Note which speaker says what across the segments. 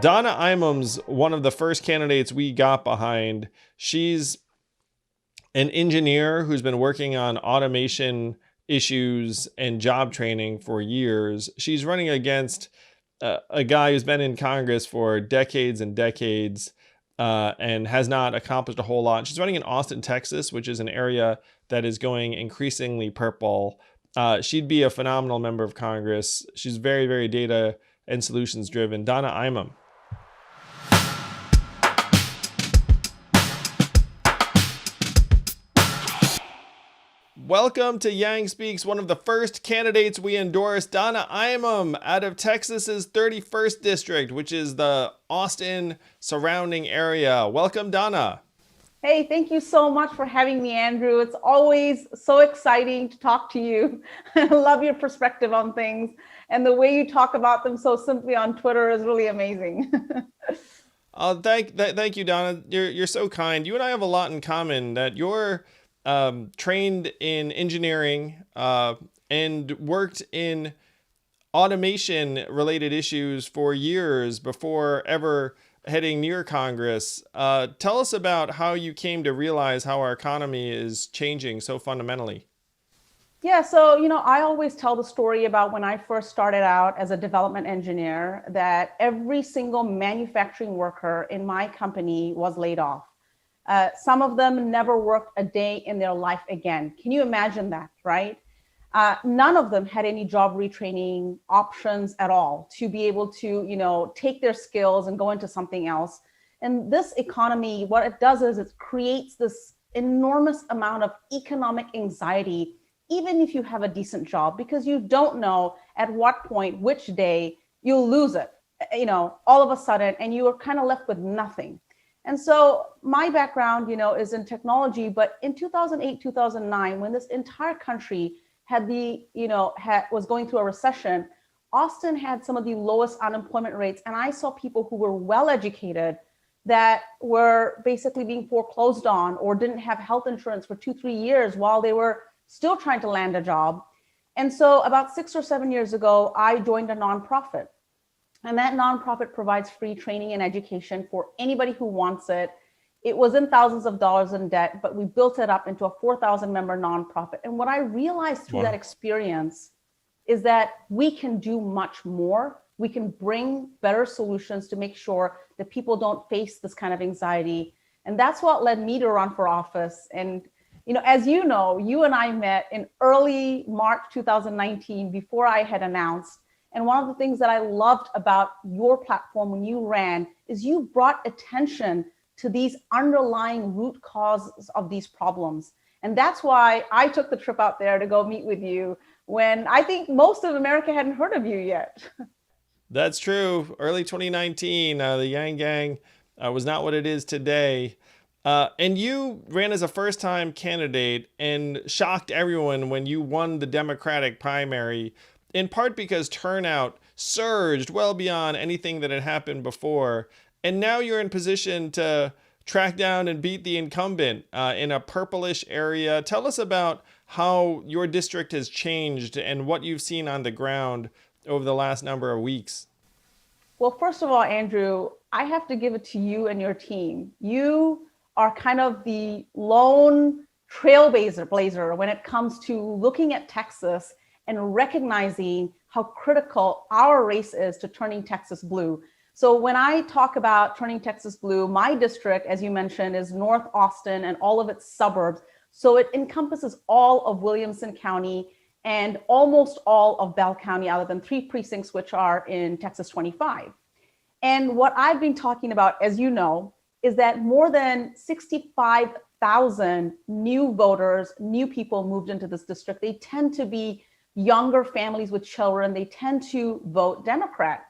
Speaker 1: Donna Imam's one of the first candidates we got behind. She's an engineer who's been working on automation issues and job training for years. She's running against a guy who's been in Congress for decades and decades and has not accomplished a whole lot. She's running in Austin, Texas, which is an area that is going increasingly purple. She'd be a phenomenal member of Congress. She's very, very data and solutions driven. Donna Imam. Welcome to Yang Speaks, one of the first candidates we endorsed, Donna Imam, out of Texas's 31st district, which is the Austin surrounding area. Welcome, Donna.
Speaker 2: Hey, thank you so much for having me, Andrew. It's always so exciting to talk to you. I love your perspective on things, and the way you talk about them so simply on Twitter is really amazing.
Speaker 1: Thank you, Donna. You're so kind. You and I have a lot in common. That you're trained in engineering and worked in automation related issues for years before ever heading near Congress. Tell us about how you came to realize how our economy is changing so fundamentally.
Speaker 2: Yeah, so I always tell the story about when I first started out as a development engineer that every single manufacturing worker in my company was laid off. Some of them never worked a day in their life again. Can you imagine that, right? None of them had any job retraining options at all to be able to, take their skills and go into something else. And this economy, what it does is it creates this enormous amount of economic anxiety, even if you have a decent job, because you don't know at what point, which day you'll lose it, all of a sudden, and you are kind of left with nothing. And so my background, is in technology, but in 2008, 2009, when this entire country was going through a recession, Austin had some of the lowest unemployment rates. And I saw people who were well-educated that were basically being foreclosed on or didn't have health insurance for 2-3 years while they were still trying to land a job. And so about 6 or 7 years ago, I joined a nonprofit. And that nonprofit provides free training and education for anybody who wants it. It was in thousands of dollars in debt, but we built it up into a 4,000 member nonprofit. And what I realized through that
Speaker 1: Wow.
Speaker 2: experience is that we can do much more. We can bring better solutions to make sure that people don't face this kind of anxiety. And that's what led me to run for office. And as you know, you and I met in early March 2019 before I had announced. And one of the things that I loved about your platform when you ran is you brought attention to these underlying root causes of these problems. And that's why I took the trip out there to go meet with you when I think most of America hadn't heard of you yet.
Speaker 1: That's true. Early 2019, the Yang Gang was not what it is today. And you ran as a first time candidate and shocked everyone when you won the Democratic primary, in part because turnout surged well beyond anything that had happened before. And now you're in position to track down and beat the incumbent in a purplish area. Tell us about how your district has changed and what you've seen on the ground over the last number of weeks.
Speaker 2: Well, first of all, Andrew, I have to give it to you and your team. You are kind of the lone trailblazer when it comes to looking at Texas and recognizing how critical our race is to turning Texas blue. So when I talk about turning Texas blue, my district, as you mentioned, is North Austin and all of its suburbs. So it encompasses all of Williamson County and almost all of Bell County, other than 3 precincts, which are in Texas 25. And what I've been talking about, as you know, is that more than 65,000 new voters, new people moved into this district. They tend to be younger families with children. They tend to vote Democrat.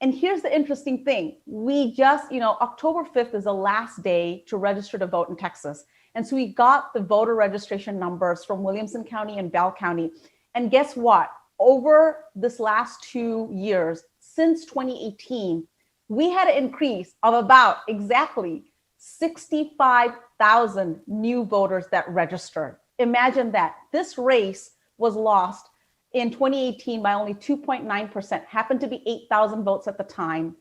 Speaker 2: And here's the interesting thing. We just, October 5th is the last day to register to vote in Texas. And so we got the voter registration numbers from Williamson County and Bell County. And guess what? Over this last 2 years, since 2018, we had an increase of about exactly 65,000 new voters that registered. Imagine that. This race was lost in 2018 by only 2.9%, happened to be 8,000 votes at the time.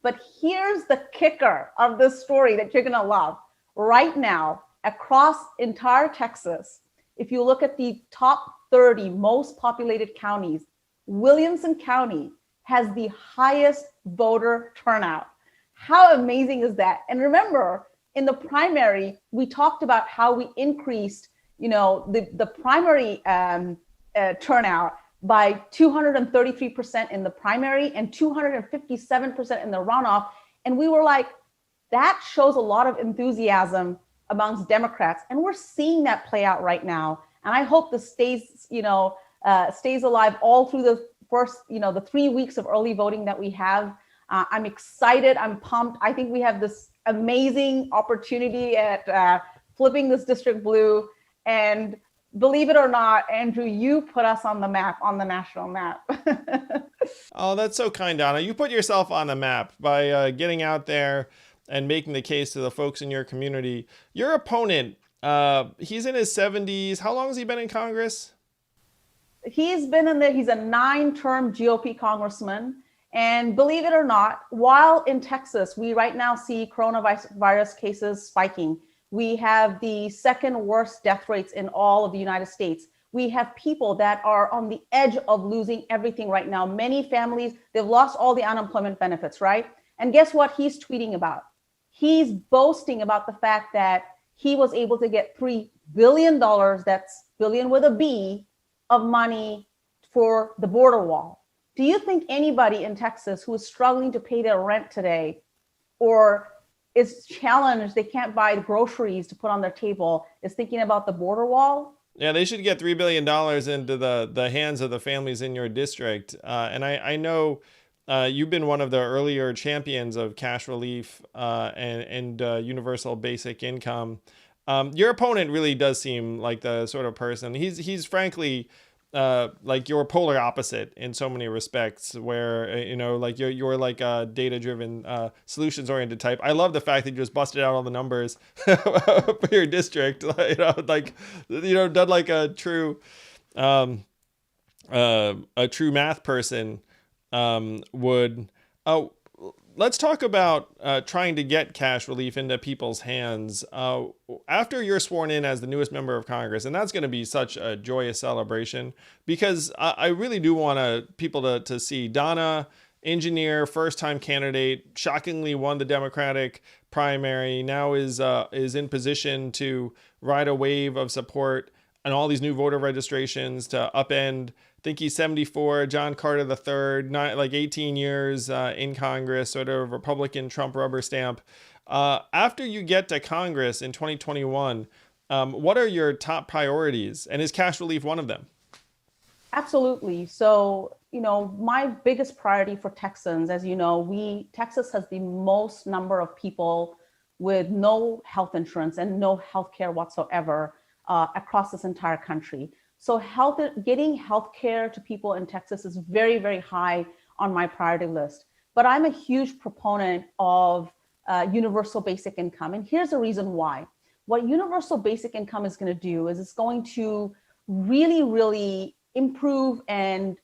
Speaker 2: But here's the kicker of this story that you're going to love. Right now, across entire Texas, if you look at the top 30 most populated counties, Williamson County has the highest voter turnout. How amazing is that? And remember, in the primary, we talked about how we increased, the primary turnout by 233% in the primary and 257% in the runoff. And we were like, that shows a lot of enthusiasm amongst Democrats. And we're seeing that play out right now. And I hope this stays alive all through the first, the 3 weeks of early voting that we have. I'm excited. I'm pumped. I think we have this amazing opportunity at flipping this district blue. And believe it or not, Andrew, you put us on the map, on the national map.
Speaker 1: Oh, that's so kind, Donna. You put yourself on the map by getting out there and making the case to the folks in your community. Your opponent, he's in his 70s. How long has he been in Congress?
Speaker 2: He's been in there. He's a 9-term GOP congressman. And believe it or not, while in Texas, we right now see coronavirus cases spiking. We have the second worst death rates in all of the United States. We have people that are on the edge of losing everything right now. Many families, they've lost all the unemployment benefits, right? And guess what he's tweeting about? He's boasting about the fact that he was able to get $3 billion, that's billion with a B, of money for the border wall. Do you think anybody in Texas who is struggling to pay their rent today or is challenged, they can't buy groceries to put on their table, is thinking about the border wall?
Speaker 1: Yeah, they should get $3 billion into the hands of the families in your district. And I know you've been one of the earlier champions of cash relief and universal basic income. Your opponent really does seem like the sort of person, he's frankly like your polar opposite in so many respects, where like you're like a data-driven, solutions-oriented type. I love the fact that you just busted out all the numbers for your district, done like a true math person would. Let's talk about trying to get cash relief into people's hands after you're sworn in as the newest member of Congress. And that's going to be such a joyous celebration, because I really do want people to see Donna, engineer, first-time candidate, shockingly won the Democratic primary, now is in position to ride a wave of support and all these new voter registrations to upend. I think he's 74, John Carter III, not like 18 years in Congress, sort of Republican Trump rubber stamp. After you get to Congress in 2021, what are your top priorities? And is cash relief one of them?
Speaker 2: Absolutely. So, my biggest priority for Texans, as you know, Texas has the most number of people with no health insurance and no health care whatsoever across this entire country. So getting health care to people in Texas is very, very high on my priority list. But I'm a huge proponent of universal basic income. And here's the reason why. What universal basic income is going to do is it's going to really, really improve and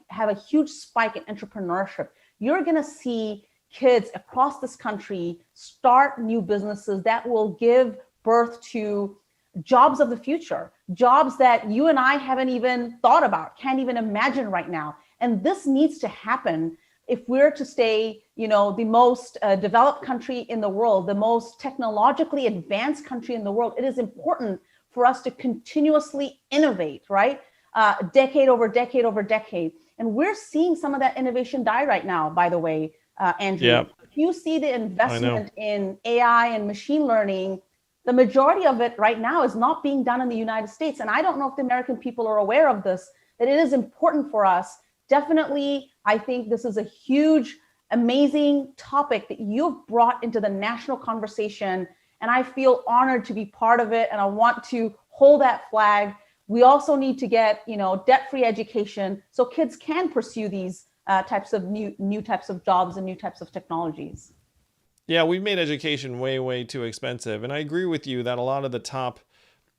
Speaker 2: have a huge spike in entrepreneurship. You're going to see kids across this country start new businesses that will give birth to jobs of the future, jobs that you and I haven't even thought about, can't even imagine right now. And this needs to happen if we're to stay, the most developed country in the world, the most technologically advanced country in the world. It is important for us to continuously innovate, right? Decade over decade over decade. And we're seeing some of that innovation die right now, by the way, Andrew.
Speaker 1: Yep.
Speaker 2: If you see the investment in AI and machine learning, the majority of it right now is not being done in the United States. And I don't know if the American people are aware of this, that it is important for us. Definitely, I think this is a huge, amazing topic that you've brought into the national conversation. And I feel honored to be part of it. And I want to hold that flag. We also need to get, debt-free education so kids can pursue these types of new types of jobs and new types of technologies.
Speaker 1: Yeah, we've made education way, way too expensive. And I agree with you that a lot of the top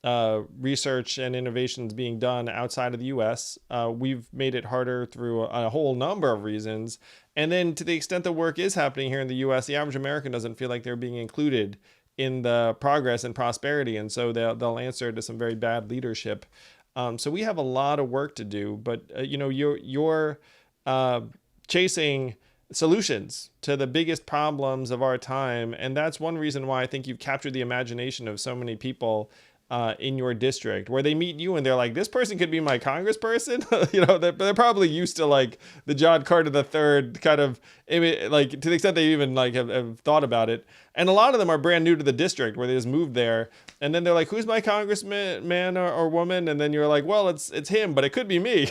Speaker 1: research and innovations being done outside of the US. We've made it harder through a whole number of reasons. And then to the extent the work is happening here in the US, the average American doesn't feel like they're being included in the progress and prosperity. And so they'll answer to some very bad leadership. So we have a lot of work to do, but you're chasing solutions to the biggest problems of our time, and that's one reason why I think you've captured the imagination of so many people in your district, where they meet you and they're like, this person could be my congressperson. They're probably used to like the John Carter III kind of, like, to the extent they even like have thought about it. And a lot of them are brand new to the district where they just moved there, and then they're like, who's my congressman, man or woman? And then you're like, well, it's him, but it could be me.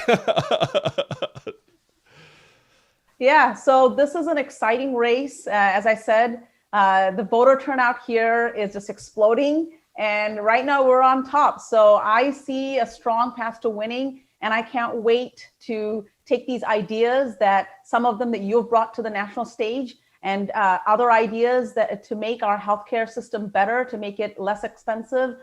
Speaker 2: Yeah, so this is an exciting race. As I said, the voter turnout here is just exploding. And right now we're on top. So I see a strong path to winning. And I can't wait to take these ideas, that some of them that you've brought to the national stage, and other ideas that to make our healthcare system better, to make it less expensive,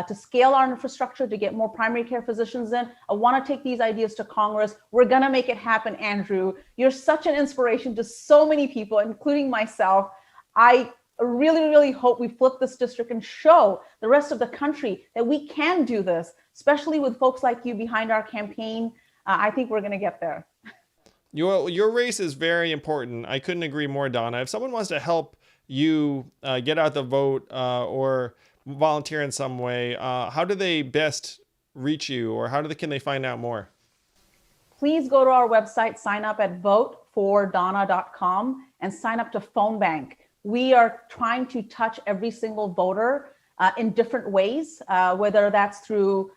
Speaker 2: to scale our infrastructure, to get more primary care physicians in. I want to take these ideas to Congress. We're going to make it happen, Andrew. You're such an inspiration to so many people, including myself. I really, really hope we flip this district and show the rest of the country that we can do this, especially with folks like you behind our campaign. I think we're going to get there.
Speaker 1: Your race is very important. I couldn't agree more, Donna. If someone wants to help you get out the vote or volunteer in some way, how do they best reach you, or can they find out more?
Speaker 2: Please go to our website, sign up at votefordonna.com, and sign up to Phone Bank. We are trying to touch every single voter in different ways, whether that's through,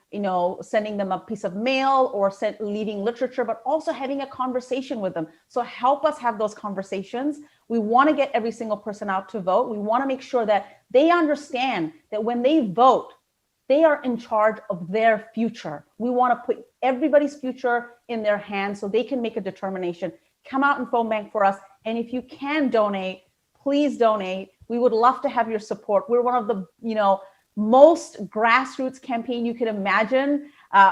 Speaker 2: sending them a piece of mail or leaving literature, but also having a conversation with them. So help us have those conversations. We want to get every single person out to vote. We want to make sure that they understand that when they vote, they are in charge of their future. We want to put everybody's future in their hands so they can make a determination. Come out and phone bank for us. And if you can donate, please donate. We would love to have your support. We're one of the, most grassroots campaign you could imagine.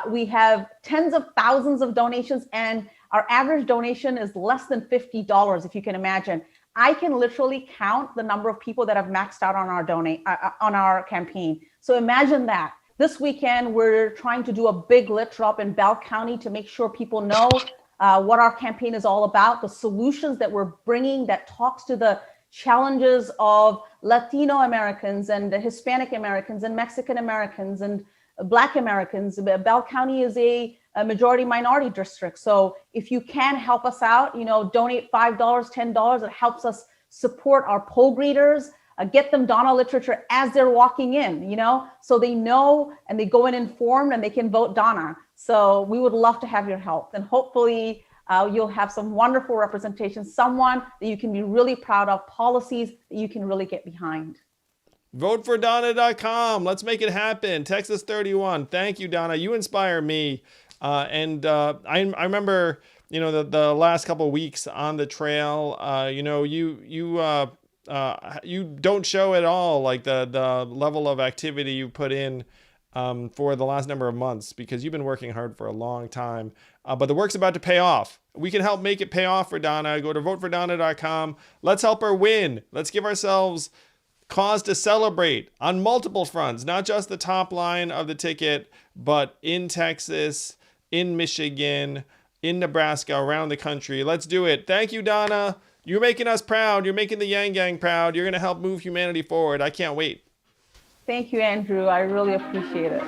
Speaker 2: We have tens of thousands of donations, and our average donation is less than $50, if you can imagine. I can literally count the number of people that have maxed out on our campaign. So imagine that. This weekend, we're trying to do a big lit drop in Bell County to make sure people know what our campaign is all about, the solutions that we're bringing that talks to the challenges of Latino Americans and Hispanic Americans and Mexican Americans and Black Americans. Bell County is a majority minority district. So if you can help us out, donate $5, $10, it helps us support our poll greeters, get them Donna literature as they're walking in, so they know and they go in informed and they can vote Donna. So we would love to have your help, and hopefully you'll have some wonderful representation, someone that you can be really proud of, policies that you can really get behind.
Speaker 1: Votefordonna.com. Let's make it happen. Texas 31. Thank you, Donna. You inspire me. I remember, the last couple of weeks on the trail, you don't show at all like the level of activity you put in for the last number of months, because you've been working hard for a long time. But the work's about to pay off. We can help make it pay off for Donna. Go to votefordonna.com. Let's help her win. Let's give ourselves cause to celebrate on multiple fronts, not just the top line of the ticket, but in Texas, in Michigan, in Nebraska, around the country. Let's do it. Thank you, Donna. You're making us proud. You're making the Yang Gang proud. You're going to help move humanity forward. I can't wait.
Speaker 2: Thank you, Andrew. I really appreciate it.